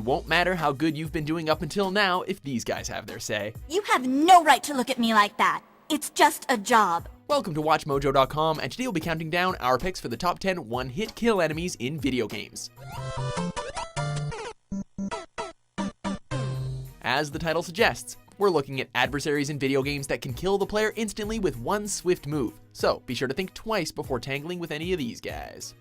won't matter how good you've been doing up until now if these guys have their say. You have no right to look at me like that. It's just a job. Welcome to WatchMojo.com, and today we'll be counting down our picks for the top 10 one-hit kill enemies in video games. As the title suggests, we're looking at adversaries in video games that can kill the player instantly with one swift move, so be sure to think twice before tangling with any of these guys.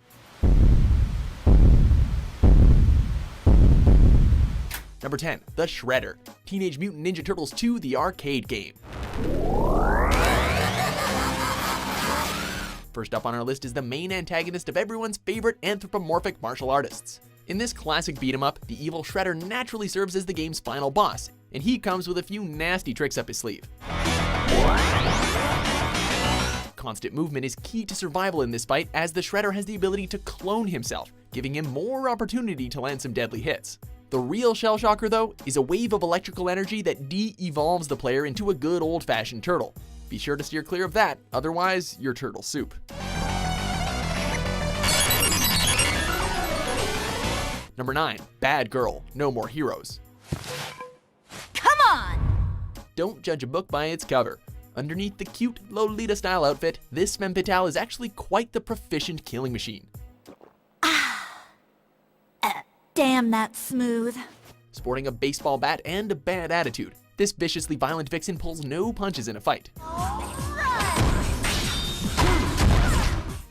Number 10, The Shredder, Teenage Mutant Ninja Turtles 2, the arcade game. First up on our list is the main antagonist of everyone's favorite anthropomorphic martial artists. In this classic beat-em-up, the evil Shredder naturally serves as the game's final boss, and he comes with a few nasty tricks up his sleeve. Constant movement is key to survival in this fight, as the Shredder has the ability to clone himself, giving him more opportunity to land some deadly hits. The real shell shocker, though, is a wave of electrical energy that de-evolves the player into a good old-fashioned turtle. Be sure to steer clear of that, otherwise you're turtle soup. Number 9, Bad Girl, No More Heroes. Come on! Don't judge a book by its cover. Underneath the cute Lolita-style outfit, this femme fatale is actually quite the proficient killing machine. Damn, that's smooth. Sporting a baseball bat and a bad attitude, this viciously violent vixen pulls no punches in a fight.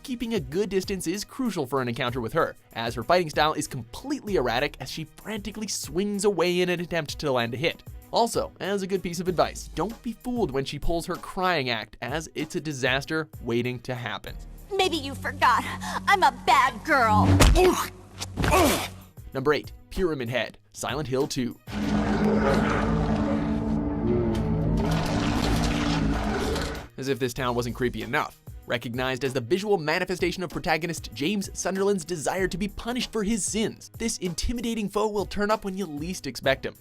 Keeping a good distance is crucial for an encounter with her, as her fighting style is completely erratic as she frantically swings away in an attempt to land a hit. Also, as a good piece of advice, don't be fooled when she pulls her crying act, as it's a disaster waiting to happen. Maybe you forgot. I'm a bad girl. Number 8, Pyramid Head, Silent Hill 2. As if this town wasn't creepy enough. Recognized as the visual manifestation of protagonist James Sunderland's desire to be punished for his sins, this intimidating foe will turn up when you least expect him.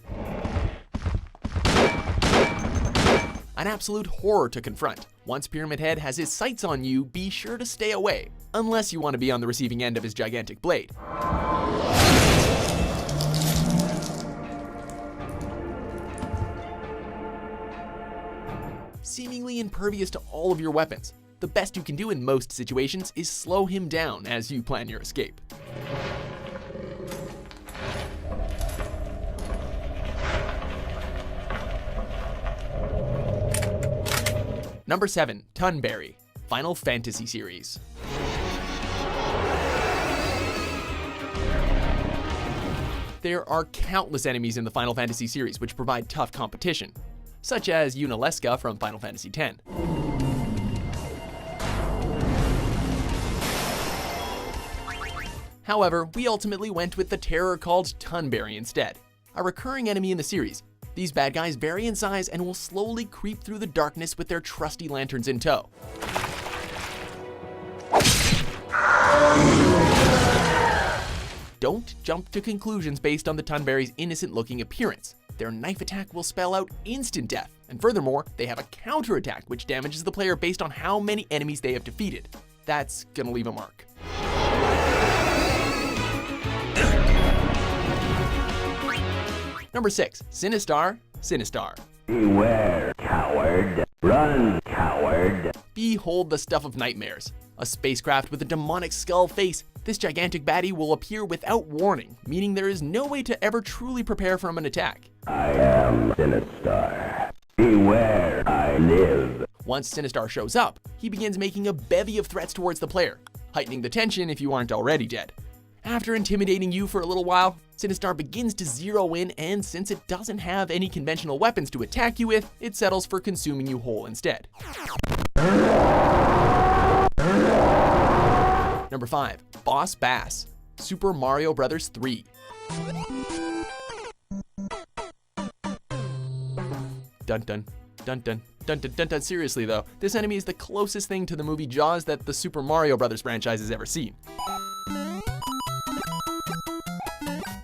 An absolute horror to confront. Once Pyramid Head has his sights on you, be sure to stay away, unless you want to be on the receiving end of his gigantic blade. Seemingly impervious to all of your weapons, the best you can do in most situations is slow him down as you plan your escape. Number 7, Tunberry, Final Fantasy series. There are countless enemies in the Final Fantasy series which provide tough competition, such as Yunalesca from Final Fantasy X. However, we ultimately went with the terror called Tunberry instead, a recurring enemy in the series. These bad guys vary in size and will slowly creep through the darkness with their trusty lanterns in tow. Don't jump to conclusions based on the Tunberry's innocent-looking appearance. Their knife attack will spell out instant death, and furthermore, they have a counterattack which damages the player based on how many enemies they have defeated. That's gonna leave a mark. Number 6, Sinistar, Sinistar. Beware, coward. Run, coward. Behold the stuff of nightmares. A spacecraft with a demonic skull face, this gigantic baddie will appear without warning, meaning there is no way to ever truly prepare from an attack. I am Sinistar. Beware, I live. Once Sinistar shows up, he begins making a bevy of threats towards the player, heightening the tension if you aren't already dead. After intimidating you for a little while, Sinistar begins to zero in, and since it doesn't have any conventional weapons to attack you with, it settles for consuming you whole instead. Number 5, Boss Bass, Super Mario Bros. 3. Dun dun, dun dun, dun dun dun dun. Seriously though, this enemy is the closest thing to the movie Jaws that the Super Mario Bros. Franchise has ever seen.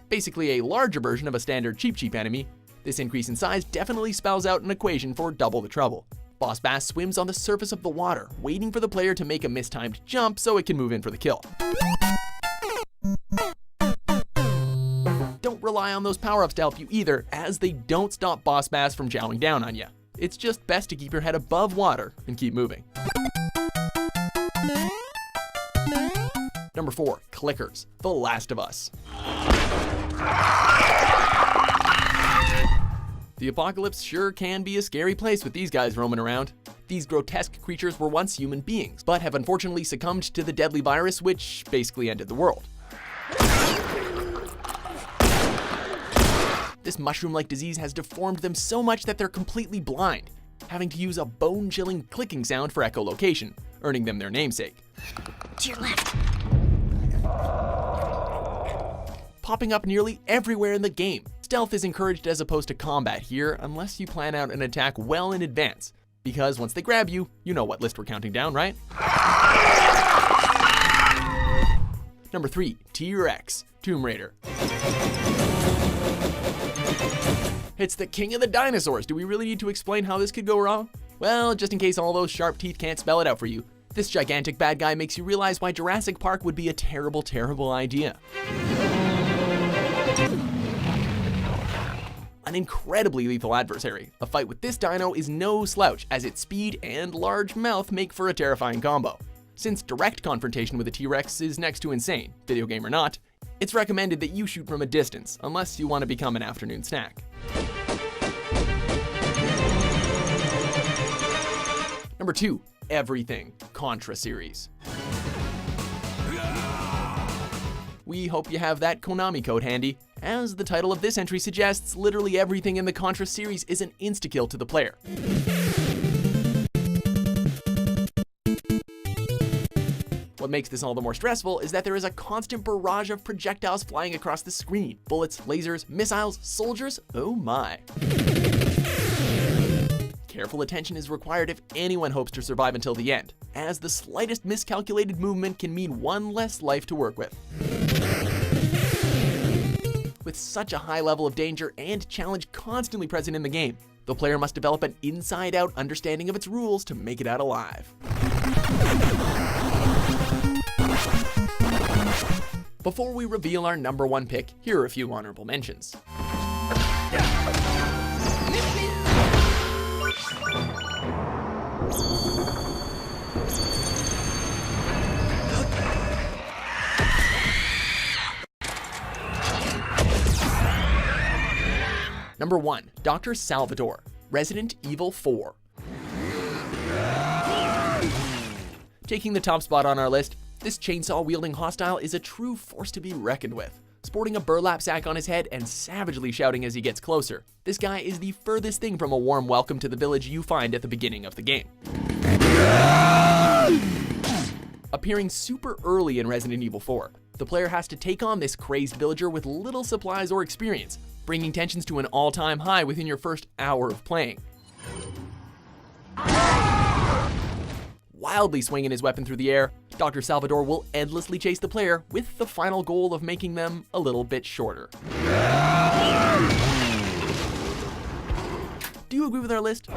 Basically a larger version of a standard Cheep enemy, this increase in size definitely spells out an equation for double the trouble. Boss Bass swims on the surface of the water, waiting for the player to make a mistimed jump so it can move in for the kill. Don't rely on those power-ups to help you either, as they don't stop boss bass from chowing down on you. It's just best to keep your head above water and keep moving. Number 4, Clickers, The Last of Us. The apocalypse sure can be a scary place with these guys roaming around. These grotesque creatures were once human beings, but have unfortunately succumbed to the deadly virus which basically ended the world. This mushroom-like disease has deformed them so much that they're completely blind, having to use a bone-chilling clicking sound for echolocation, earning them their namesake. To your left. Popping up nearly everywhere in the game. Stealth is encouraged as opposed to combat here, unless you plan out an attack well in advance, because once they grab you, you know what list we're counting down, right? Number 3, T-Rex, Tomb Raider. It's the king of the dinosaurs. Do we really need to explain how this could go wrong? Well, just in case all those sharp teeth can't spell it out for you, this gigantic bad guy makes you realize why Jurassic Park would be a terrible, terrible idea. An incredibly lethal adversary. A fight with this dino is no slouch, as its speed and large mouth make for a terrifying combo. Since direct confrontation with a T-Rex is next to insane, video game or not, it's recommended that you shoot from a distance, unless you want to become an afternoon snack. Number 2, Everything, Contra series. We hope you have that Konami code handy. As the title of this entry suggests, literally everything in the Contra series is an insta-kill to the player. What makes this all the more stressful is that there is a constant barrage of projectiles flying across the screen. Bullets, lasers, missiles, soldiers, oh my. Careful attention is required if anyone hopes to survive until the end, as the slightest miscalculated movement can mean one less life to work with. With such a high level of danger and challenge constantly present in the game, the player must develop an inside-out understanding of its rules to make it out alive. Before we reveal our number 1 pick, here are a few honorable mentions. Number 1, Dr. Salvador, Resident Evil 4. Taking the top spot on our list, this chainsaw-wielding hostile is a true force to be reckoned with. Sporting a burlap sack on his head and savagely shouting as he gets closer, this guy is the furthest thing from a warm welcome to the village you find at the beginning of the game. Appearing super early in Resident Evil 4, the player has to take on this crazed villager with little supplies or experience, bringing tensions to an all-time high within your first hour of playing. Wildly swinging his weapon through the air, Dr. Salvador will endlessly chase the player with the final goal of making them a little bit shorter. Do you agree with our list?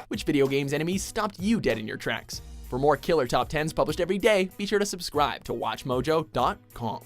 Which video games enemies stopped you dead in your tracks? For more killer top 10s published every day, be sure to subscribe to WatchMojo.com.